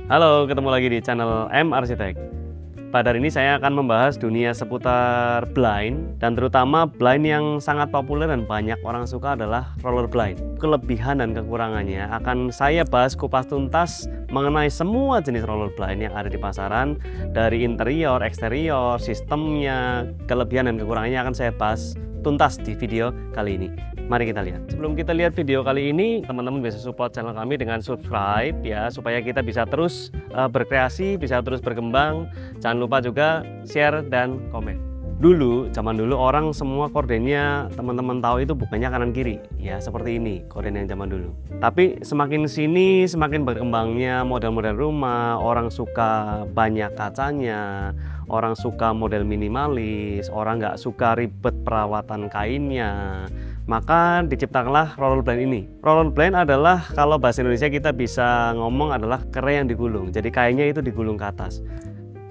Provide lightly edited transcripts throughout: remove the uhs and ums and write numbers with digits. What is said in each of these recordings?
Halo, ketemu lagi di channel M Arsitek. Pada hari ini saya akan membahas dunia seputar blind, dan terutama blind yang sangat populer dan banyak orang suka adalah roller blind. Kelebihan dan kekurangannya akan saya bahas kupas tuntas mengenai semua jenis roller blind yang ada di pasaran, dari interior, eksterior, sistemnya, kelebihan dan kekurangannya akan saya bahas tuntas di video kali ini. Mari kita lihat. Sebelum kita lihat video kali ini, teman-teman bisa support channel kami dengan subscribe ya, supaya kita bisa terus berkreasi, bisa terus berkembang. Jangan lupa juga share dan komen. Zaman dulu orang semua kordennya teman-teman tahu itu bukannya kanan kiri ya, seperti ini korden yang zaman dulu. Tapi semakin sini semakin berkembangnya model-model rumah, orang suka banyak kacanya, orang suka model minimalis, orang nggak suka ribet perawatan kainnya. Maka diciptakanlah roller blind ini. Roller blind adalah, kalau bahasa Indonesia kita bisa ngomong, adalah kerai yang digulung. Jadi kainnya itu digulung ke atas.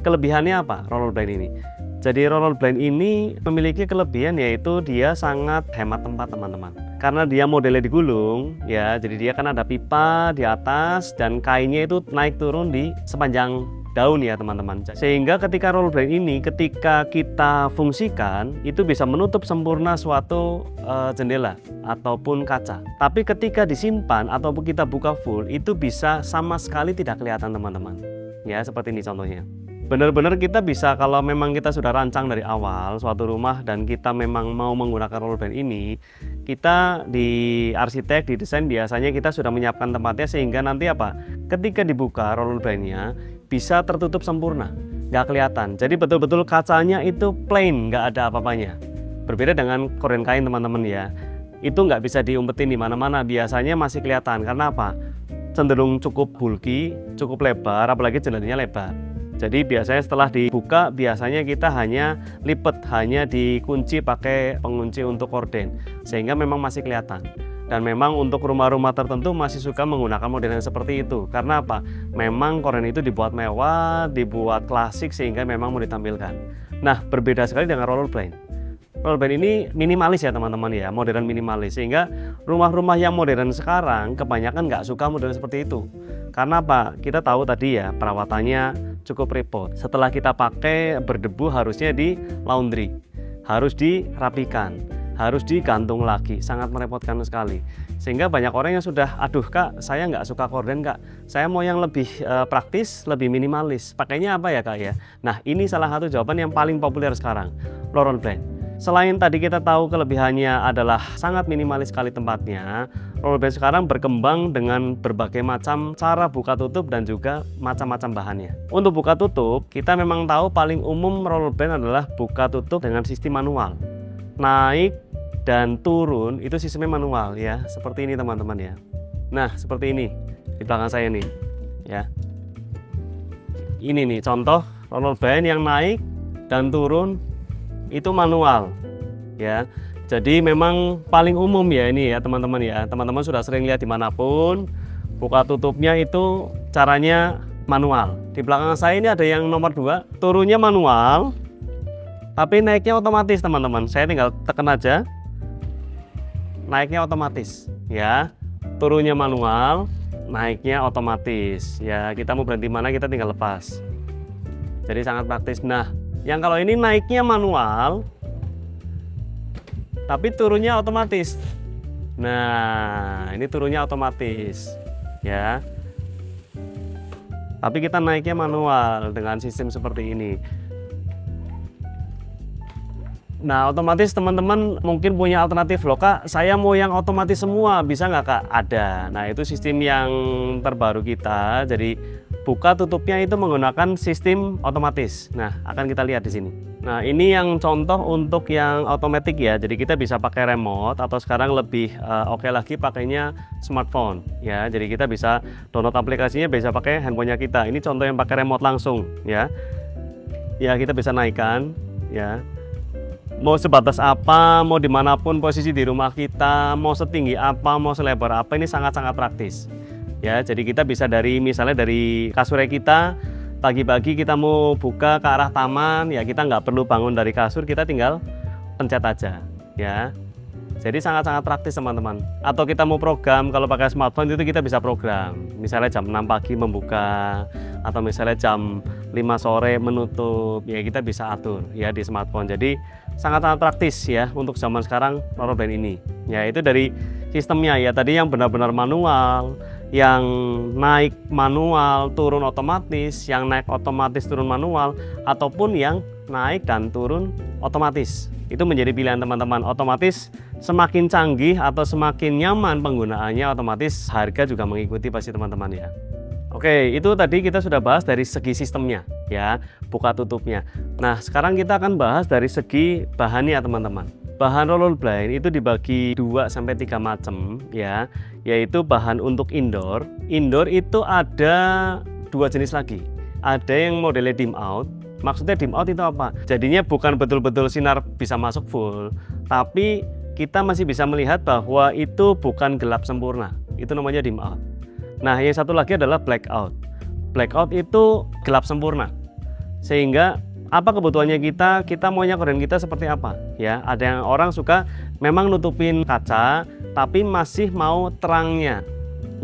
Kelebihannya apa roller blind ini? Jadi roller blind ini memiliki kelebihan, yaitu dia sangat hemat tempat teman-teman. Karena dia modelnya digulung ya, jadi dia kan ada pipa di atas dan kainnya itu naik turun di sepanjang daun ya teman-teman. Sehingga ketika roller blind ini ketika kita fungsikan itu bisa menutup sempurna suatu jendela ataupun kaca. Tapi ketika disimpan ataupun kita buka full, itu bisa sama sekali tidak kelihatan teman-teman. Ya, seperti ini contohnya. Benar-benar kita bisa, kalau memang kita sudah rancang dari awal suatu rumah dan kita memang mau menggunakan roller blind ini, kita di arsitek, di desain biasanya kita sudah menyiapkan tempatnya sehingga nanti apa? Ketika dibuka roller blindnya bisa tertutup sempurna, nggak kelihatan. Jadi betul-betul kacanya itu plain, nggak ada apa-apanya. Berbeda dengan korden kain teman-teman ya, itu nggak bisa diumpetin di mana-mana. Biasanya masih kelihatan karena apa? Cenderung cukup bulky, cukup lebar, apalagi jendelanya lebar. Jadi biasanya setelah dibuka, biasanya kita hanya lipet, hanya dikunci pakai pengunci untuk korden, sehingga memang masih kelihatan. Dan memang untuk rumah-rumah tertentu masih suka menggunakan model yang seperti itu. Karena apa? Memang korden itu dibuat mewah, dibuat klasik, sehingga memang mau ditampilkan. Nah, berbeda sekali dengan roller blind. Roller blind ini minimalis ya teman-teman ya, modern minimalis. Sehingga rumah-rumah yang modern sekarang kebanyakan nggak suka model seperti itu. Karena apa? Kita tahu tadi ya, perawatannya cukup repot. Setelah kita pakai berdebu harusnya di laundry, harus dirapikan, harus digantung lagi, sangat merepotkan sekali. Sehingga banyak orang yang sudah, aduh kak, saya nggak suka korden kak, saya mau yang lebih praktis, lebih minimalis. Pakainya apa ya kak ya? Nah, ini salah satu jawaban yang paling populer sekarang, roller blind. Selain tadi kita tahu kelebihannya adalah sangat minimalis sekali tempatnya, roller blind sekarang berkembang dengan berbagai macam cara buka tutup dan juga macam-macam bahannya. Untuk buka tutup, kita memang tahu paling umum roller blind adalah buka tutup dengan sistem manual. Naik dan turun itu sistemnya manual ya, seperti ini teman-teman ya. Nah, seperti ini di belakang saya nih ya. Ini nih contoh roller blind yang naik dan turun itu manual ya. Jadi memang paling umum ya ini ya teman-teman ya. Teman-teman sudah sering lihat dimanapun, buka tutupnya itu caranya manual. Di belakang saya ini ada yang nomor 2, turunnya manual, tapi naiknya otomatis teman-teman. Saya tinggal tekan aja, naiknya otomatis ya. Turunnya manual, naiknya otomatis ya. Kita mau berhenti mana kita tinggal lepas. Jadi sangat praktis. Nah, yang kalau ini naiknya manual tapi turunnya otomatis. Nah, ini turunnya otomatis ya. Tapi kita naiknya manual dengan sistem seperti ini. Nah, otomatis teman-teman mungkin punya alternatif loh kak, saya mau yang otomatis semua, bisa nggak kak? Ada. Nah, itu sistem yang terbaru kita. Jadi buka tutupnya itu menggunakan sistem otomatis. Nah, akan kita lihat di sini. Nah, ini yang contoh untuk yang otomatis ya. Jadi kita bisa pakai remote atau sekarang lebih oke lagi pakainya smartphone ya. Jadi kita bisa download aplikasinya, bisa pakai handphonenya kita. Ini contoh yang pakai remote langsung ya. Ya, kita bisa naikkan ya. Mau sebatas apa, mau dimanapun posisi di rumah kita, mau setinggi apa, mau selebar apa, ini sangat-sangat praktis ya. Jadi kita bisa misalnya dari kasurnya kita, pagi-pagi kita mau buka ke arah taman ya, kita nggak perlu bangun dari kasur, kita tinggal pencet aja ya. Jadi sangat-sangat praktis teman-teman. Atau kita mau program, kalau pakai smartphone itu kita bisa program. Misalnya jam 6 pagi membuka, atau misalnya jam 5 sore menutup, ya kita bisa atur ya di smartphone. Jadi sangat-sangat praktis ya untuk zaman sekarang roller blind ini. Ya itu dari sistemnya ya, tadi yang benar-benar manual, yang naik manual turun otomatis, yang naik otomatis turun manual, ataupun yang naik dan turun otomatis. Itu menjadi pilihan teman-teman. Otomatis semakin canggih atau semakin nyaman penggunaannya, otomatis harga juga mengikuti pasti teman-teman ya. Oke, itu tadi kita sudah bahas dari segi sistemnya ya, buka tutupnya. Nah, sekarang kita akan bahas dari segi bahannya teman-teman. Bahan roller blind itu dibagi 2-3 macam ya, yaitu bahan untuk indoor. Indoor itu ada 2 jenis lagi. Ada yang modelnya dim out. Maksudnya dim out itu apa? Jadinya bukan betul-betul sinar bisa masuk full, tapi kita masih bisa melihat bahwa itu bukan gelap sempurna. Itu namanya dim out. Nah, yang satu lagi adalah blackout. Blackout itu gelap sempurna. Sehingga apa kebutuhannya kita maunya korden kita seperti apa? Ya, ada yang orang suka memang nutupin kaca, tapi masih mau terangnya.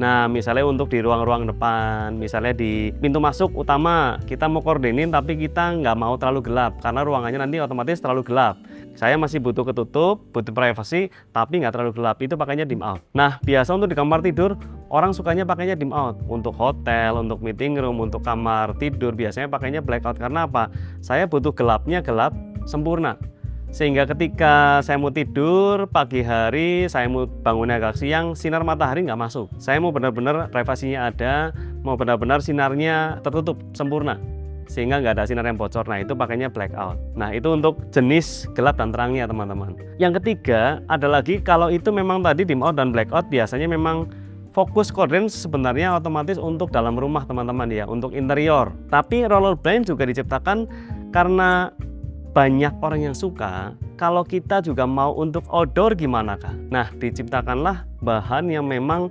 Nah, misalnya untuk di ruang-ruang depan, misalnya di pintu masuk utama, kita mau kordenin tapi kita nggak mau terlalu gelap, karena ruangannya nanti otomatis terlalu gelap. Saya masih butuh ketutup, butuh privasi, tapi nggak terlalu gelap, itu pakainya dim out. Nah, biasa untuk di kamar tidur, orang sukanya pakainya dim out. Untuk hotel, untuk meeting room, untuk kamar tidur, biasanya pakainya blackout. Karena apa? Saya butuh gelapnya gelap sempurna. Sehingga ketika saya mau tidur pagi hari, saya mau bangunnya agak siang, sinar matahari nggak masuk. Saya mau benar-benar privasinya ada, mau benar-benar sinarnya tertutup sempurna, sehingga nggak ada sinar yang bocor. Nah, itu pakainya blackout. Nah, itu untuk jenis gelap dan terangnya teman-teman. Yang ketiga ada lagi, kalau itu memang tadi dim out dan blackout, biasanya memang fokus korden sebenarnya otomatis untuk dalam rumah teman-teman ya, untuk interior. Tapi roller blind juga diciptakan karena banyak orang yang suka. Kalau kita juga mau untuk outdoor gimana kah? Nah, diciptakanlah bahan yang memang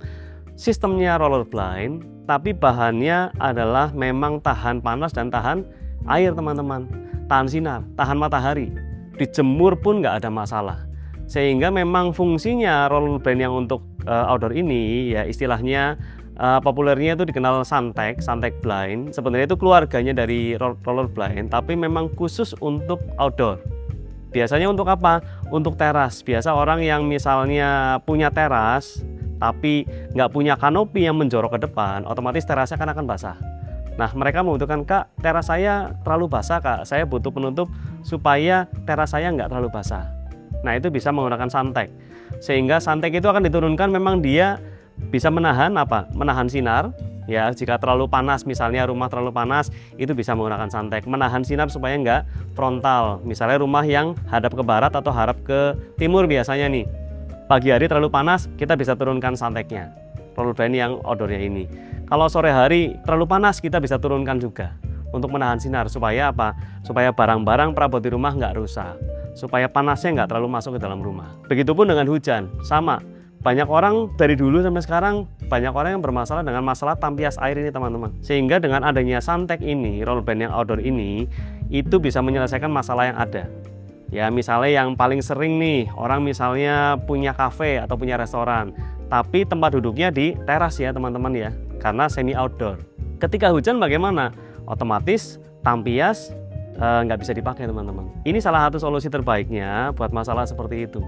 sistemnya roller blind, tapi bahannya adalah memang tahan panas dan tahan air teman-teman, tahan sinar, tahan matahari, dijemur pun nggak ada masalah. Sehingga memang fungsinya roller blind yang untuk outdoor ini ya, istilahnya populernya itu dikenal Suntex blind. Sebenarnya itu keluarganya dari roller blind, tapi memang khusus untuk outdoor. Biasanya untuk apa? Untuk teras. Biasa orang yang misalnya punya teras tapi nggak punya kanopi yang menjorok ke depan, otomatis terasnya kan akan basah. Nah, mereka membutuhkan, Kak, teras saya terlalu basah, Kak, saya butuh penutup supaya teras saya nggak terlalu basah. Nah, itu bisa menggunakan Suntex. Sehingga Suntex itu akan diturunkan, memang dia bisa menahan apa? Menahan sinar. Ya, jika terlalu panas, misalnya rumah terlalu panas, itu bisa menggunakan Suntex. Menahan sinar supaya nggak frontal. Misalnya rumah yang hadap ke barat atau hadap ke timur biasanya nih. Pagi hari terlalu panas, kita bisa turunkan Suntex-nya. Roller blind yang outdoor-nya ini. Kalau sore hari terlalu panas, kita bisa turunkan juga untuk menahan sinar. Supaya apa? Supaya barang-barang perabot di rumah nggak rusak. Supaya panasnya nggak terlalu masuk ke dalam rumah. Begitupun dengan hujan, sama. Banyak orang dari dulu sampai sekarang, banyak orang yang bermasalah dengan masalah tampias air ini teman-teman. Sehingga dengan adanya Suntex ini, roller blind yang outdoor ini, itu bisa menyelesaikan masalah yang ada. Ya, misalnya yang paling sering nih, orang misalnya punya kafe atau punya restoran, tapi tempat duduknya di teras ya teman-teman ya, karena semi outdoor. Ketika hujan bagaimana? Otomatis tampias nggak bisa dipakai teman-teman. Ini salah satu solusi terbaiknya buat masalah seperti itu.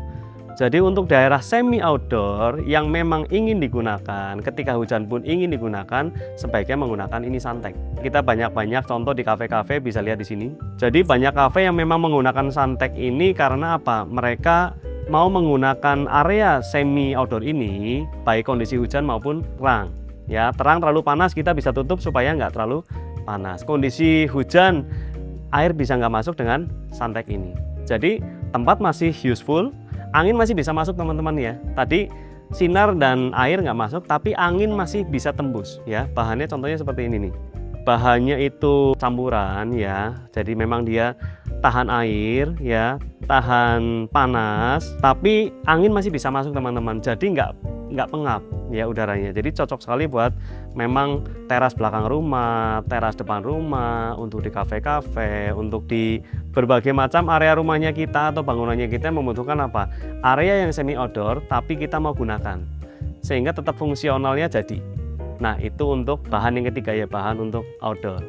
Jadi untuk daerah semi outdoor yang memang ingin digunakan, ketika hujan pun ingin digunakan, sebaiknya menggunakan ini Suntex. Kita banyak-banyak contoh di kafe-kafe, bisa lihat di sini. Jadi banyak kafe yang memang menggunakan Suntex ini karena apa? Mereka mau menggunakan area semi outdoor ini baik kondisi hujan maupun terang. Ya, terang terlalu panas kita bisa tutup supaya nggak terlalu panas. Kondisi hujan, air bisa nggak masuk dengan Suntex ini. Jadi tempat masih useful. Angin masih bisa masuk teman-teman ya. Tadi sinar dan air nggak masuk, tapi angin masih bisa tembus ya. Bahannya contohnya seperti ini nih. Bahannya itu campuran ya. Jadi memang dia tahan air ya, tahan panas, tapi angin masih bisa masuk teman-teman. Jadi nggak pengap ya udaranya. Jadi cocok sekali buat memang teras belakang rumah, teras depan rumah, untuk di kafe-kafe, untuk di berbagai macam area rumahnya kita atau bangunannya kita membutuhkan apa? Area yang semi outdoor tapi kita mau gunakan sehingga tetap fungsionalnya jadi. Nah, itu untuk bahan yang ketiga ya, bahan untuk outdoor.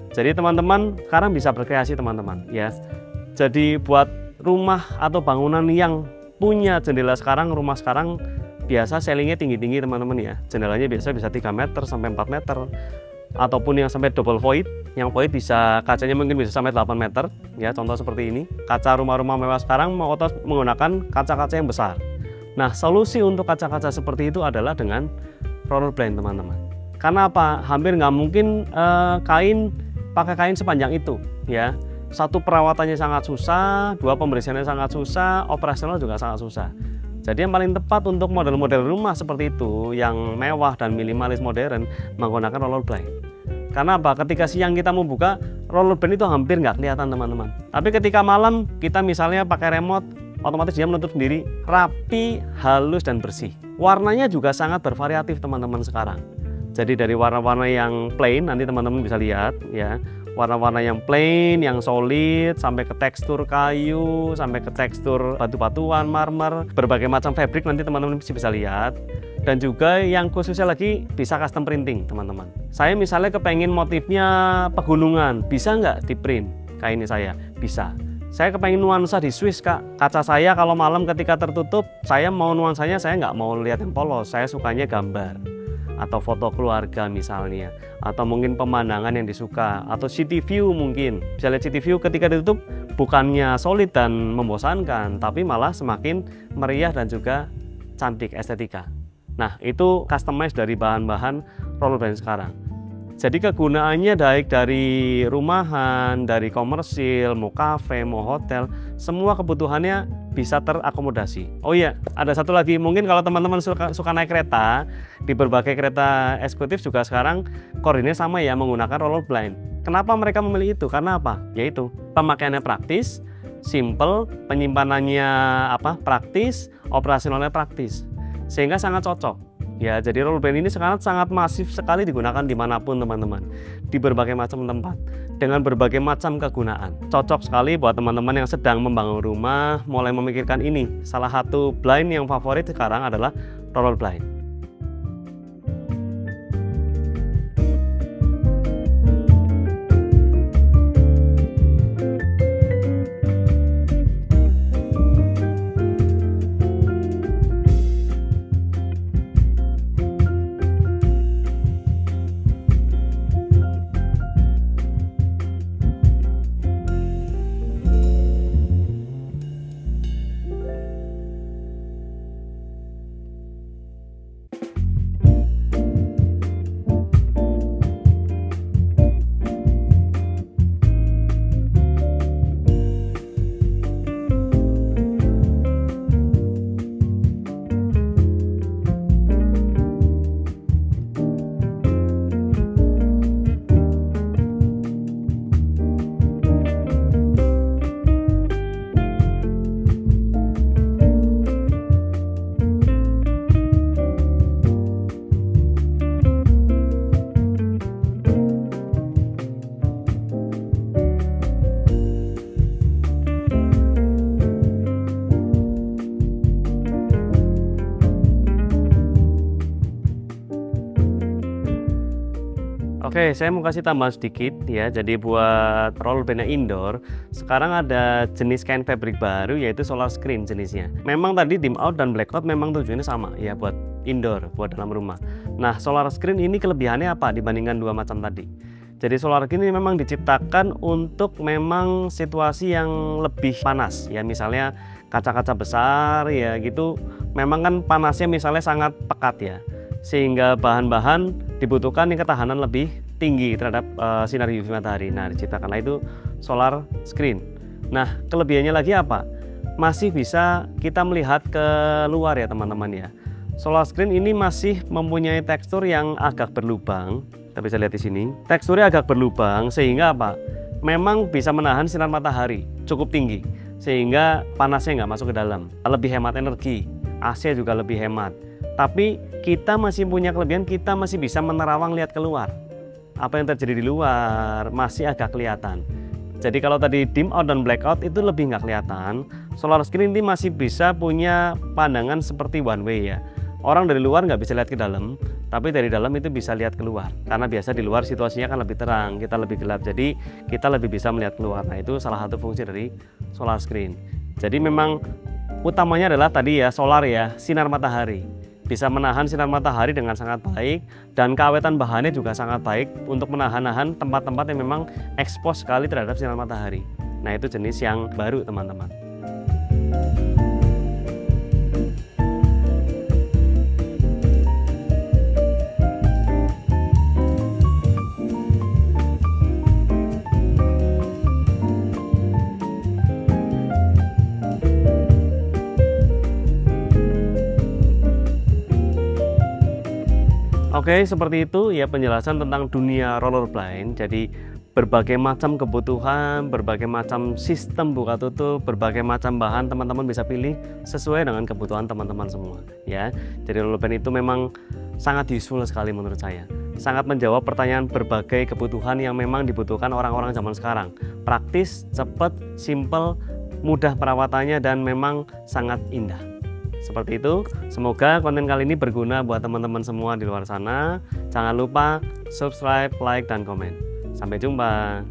Jadi teman-teman sekarang bisa berkreasi teman-teman ya. Jadi buat rumah atau bangunan yang punya jendela sekarang, rumah sekarang biasa ceilingnya tinggi-tinggi teman-teman ya. Jendelanya biasa bisa 3 meter sampai 4 meter. Ataupun yang sampai double void, yang void bisa kacanya mungkin bisa sampai 8 meter ya, contoh seperti ini. Kaca rumah-rumah mewah sekarang mau menggunakan kaca-kaca yang besar. Nah, solusi untuk kaca-kaca seperti itu adalah dengan roller blind teman-teman. Karena apa? Hampir nggak mungkin pakai kain sepanjang itu ya. Satu, perawatannya sangat susah, dua, pembersihannya sangat susah, operasional juga sangat susah. Jadi yang paling tepat untuk model-model rumah seperti itu yang mewah dan minimalis modern menggunakan roller blind. Karena apa? Ketika siang kita mau buka, roller blind itu hampir nggak kelihatan teman-teman. Tapi ketika malam kita misalnya pakai remote, otomatis dia menutup sendiri, rapi, halus dan bersih. Warnanya juga sangat bervariatif teman-teman sekarang. Jadi dari warna-warna yang plain, nanti teman-teman bisa lihat ya, warna-warna yang plain, yang solid, sampai ke tekstur kayu, sampai ke tekstur batu-batuan, marmer, berbagai macam fabric nanti teman-teman bisa lihat. Dan juga yang khususnya lagi bisa custom printing teman-teman. Saya misalnya kepengen motifnya pegunungan, bisa nggak di print kainnya saya? Bisa. Saya kepengen nuansa di Swiss kak, kaca saya kalau malam ketika tertutup, saya mau nuansanya, saya nggak mau lihat yang polos, saya sukanya gambar atau foto keluarga misalnya, atau mungkin pemandangan yang disuka, atau city view mungkin. Bisa lihat city view ketika ditutup bukannya solid dan membosankan, tapi malah semakin meriah dan juga cantik estetika. Nah, itu customize dari bahan-bahan roller blind sekarang. Jadi kegunaannya baik dari rumahan, dari komersil, mau kafe, mau hotel, semua kebutuhannya bisa terakomodasi. Oh iya, ada satu lagi, mungkin kalau teman-teman suka naik kereta, di berbagai kereta eksekutif juga sekarang koordinatnya sama ya, menggunakan roller blind. Kenapa mereka memilih itu? Karena apa? Yaitu pemakaiannya praktis, simple, penyimpanannya praktis, operasionalnya praktis, sehingga sangat cocok. Ya, jadi roller blind ini sekarang sangat masif sekali digunakan dimanapun teman-teman, di berbagai macam tempat, dengan berbagai macam kegunaan. Cocok sekali buat teman-teman yang sedang membangun rumah, mulai memikirkan ini. Salah satu blind yang favorit sekarang adalah roller blind. Oke, saya mau kasih tambahan sedikit ya. Jadi buat roller blind indoor, sekarang ada jenis kain fabric baru yaitu solar screen jenisnya. Memang tadi dim out dan blackout memang tujuannya sama ya, buat indoor, buat dalam rumah. Nah, solar screen ini kelebihannya apa dibandingkan dua macam tadi? Jadi solar screen ini memang diciptakan untuk memang situasi yang lebih panas ya, misalnya kaca-kaca besar ya gitu, memang kan panasnya misalnya sangat pekat ya, sehingga bahan-bahan dibutuhkan yang ketahanan lebih tinggi terhadap sinar UV matahari. Nah, diciptakanlah itu solar screen. Nah, kelebihannya lagi apa? Masih bisa kita melihat ke luar ya teman-teman ya. Solar screen ini masih mempunyai tekstur yang agak berlubang. Kita bisa lihat di sini. Teksturnya agak berlubang sehingga apa? Memang bisa menahan sinar matahari cukup tinggi sehingga panasnya nggak masuk ke dalam. Lebih hemat energi. AC juga lebih hemat. Tapi kita masih punya kelebihan, kita masih bisa menerawang lihat keluar. Apa yang terjadi di luar masih agak kelihatan. Jadi kalau tadi dim out dan blackout itu lebih nggak kelihatan. Solar screen ini masih bisa punya pandangan seperti one way ya. Orang dari luar nggak bisa lihat ke dalam, tapi dari dalam itu bisa lihat keluar. Karena biasa di luar situasinya kan lebih terang, kita lebih gelap, jadi kita lebih bisa melihat keluar. Nah itu salah satu fungsi dari solar screen. Jadi memang utamanya adalah tadi ya solar ya, sinar matahari. Bisa menahan sinar matahari dengan sangat baik, dan keawetan bahannya juga sangat baik untuk menahan tempat-tempat yang memang ekspos sekali terhadap sinar matahari. Nah itu jenis yang baru teman-teman. Oke, seperti itu ya penjelasan tentang dunia roller blind. Jadi berbagai macam kebutuhan, berbagai macam sistem buka tutup, berbagai macam bahan teman-teman bisa pilih sesuai dengan kebutuhan teman-teman semua ya. Jadi roller blind itu memang sangat useful sekali menurut saya. Sangat menjawab pertanyaan berbagai kebutuhan yang memang dibutuhkan orang-orang zaman sekarang. Praktis, cepat, simple, mudah perawatannya dan memang sangat indah. Seperti itu, semoga konten kali ini berguna buat teman-teman semua di luar sana. Jangan lupa subscribe, like, dan komen. Sampai jumpa.